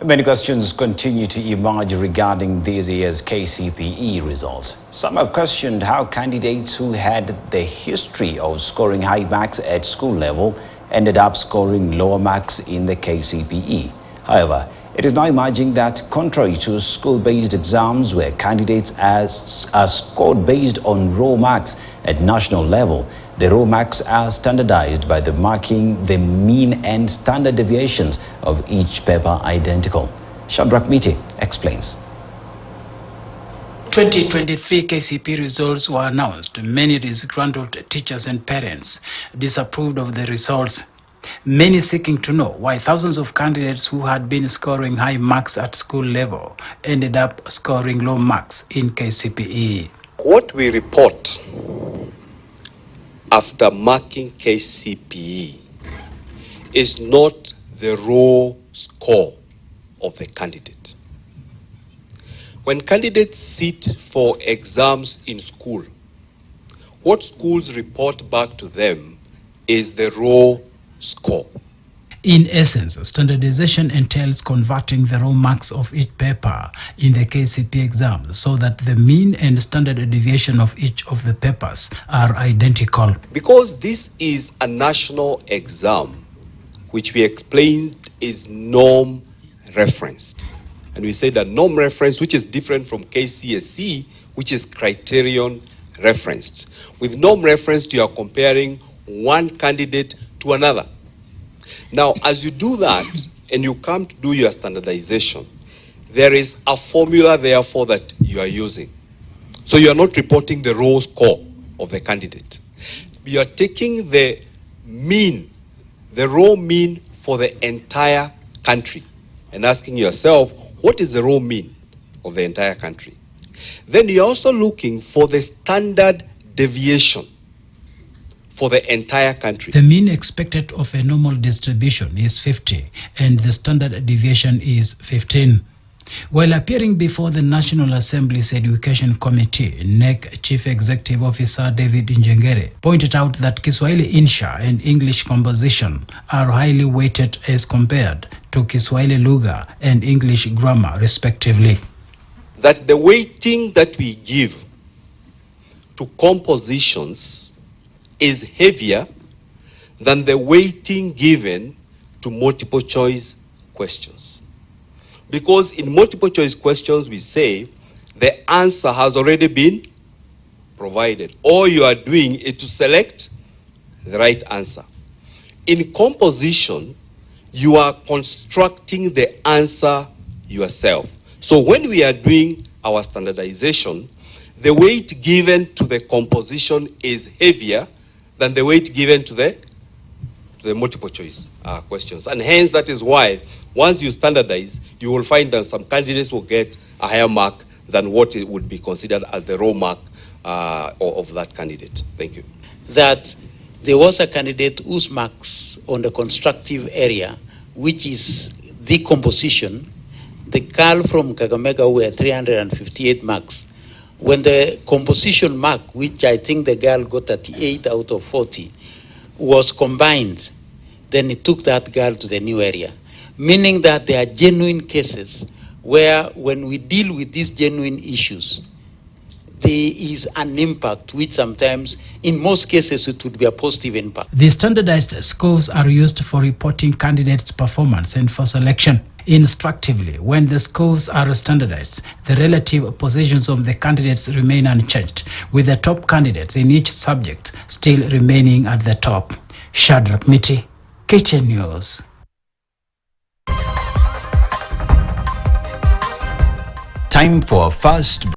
Many questions continue to emerge regarding this year's KCPE results. Some have questioned how candidates who had the history of scoring high marks at school level ended up scoring lower marks in the KCPE. However, it is now emerging that contrary to school-based exams where candidates are scored based on raw marks at national level, the raw marks are standardized by marking the mean and standard deviations of each paper identical. Shadrach Miti explains. 2023 KCPE results were announced. Many disgruntled teachers and parents disapproved of the results. Many seeking to know why thousands of candidates who had been scoring high marks at school level ended up scoring low marks in KCPE. What we report after marking KCPE is not the raw score of the candidate. When candidates sit for exams in school, what schools report back to them is the raw score. In essence, standardization entails converting the raw marks of each paper in the KCPE exam so that the mean and standard deviation of each of the papers are identical. Because this is a national exam, which we explained is norm referenced. And we say that norm reference, which is different from KCSE, which is criterion referenced. With norm reference, you are comparing one candidate to another. Now, as you do that and you come to do your standardization, there is a formula, therefore, that you are using. So you are not reporting the raw score of the candidate. You are taking the mean, the raw mean for the entire country and asking yourself, what is the raw mean of the entire country? Then you're also looking for the standard deviation for the entire country. The mean expected of a normal distribution is 50 and the standard deviation is 15. While appearing before the National Assembly's Education Committee, NEC Chief Executive Officer David Njengere pointed out that Kiswahili Insha and English composition are highly weighted as compared to Kiswahili Lugha and English grammar, respectively. That the weighting that we give to compositions is heavier than the weighting given to multiple choice questions. Because in multiple choice questions, we say the answer has already been provided. All you are doing is to select the right answer. In composition, you are constructing the answer yourself. So when we are doing our standardization, the weight given to the composition is heavier than the weight given to the multiple choice questions. And hence, that is why once you standardize, you will find that some candidates will get a higher mark than what it would be considered as the raw mark of that candidate. Thank you. That there was a candidate whose marks on the constructive area, which is the composition, the girl from Kakamega were 358 marks. When the composition mark, which I think the girl got 38 out of 40, was combined, then it took that girl to the new area. Meaning that there are genuine cases where when we deal with these genuine issues, there is an impact which sometimes, in most cases, it would be a positive impact. The standardized scores are used for reporting candidates' performance and for selection. Instructively, when the scores are standardized, the relative positions of the candidates remain unchanged, with the top candidates in each subject still remaining at the top. Shadrach Miti, KTN News. Time for first